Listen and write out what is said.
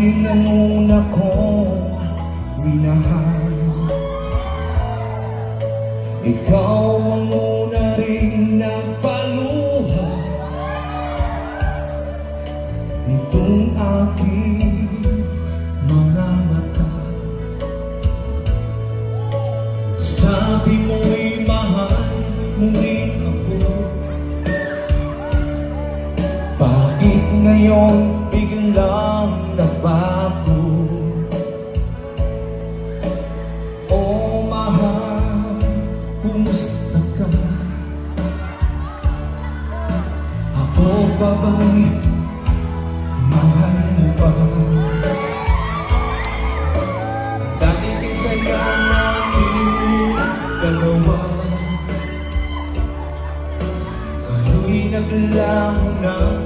Kailan una kong minahal, ikaw ang una rin nagpaluha nitong aking mga mata. Sabi mo'y mahal mo rin ako, bakit ngayon biglang nabago? Oh mahal, kumusta ka? Ako pa ba'y mahal mo pa? Dati saya namin dalawa, ngayon'y naglaho ng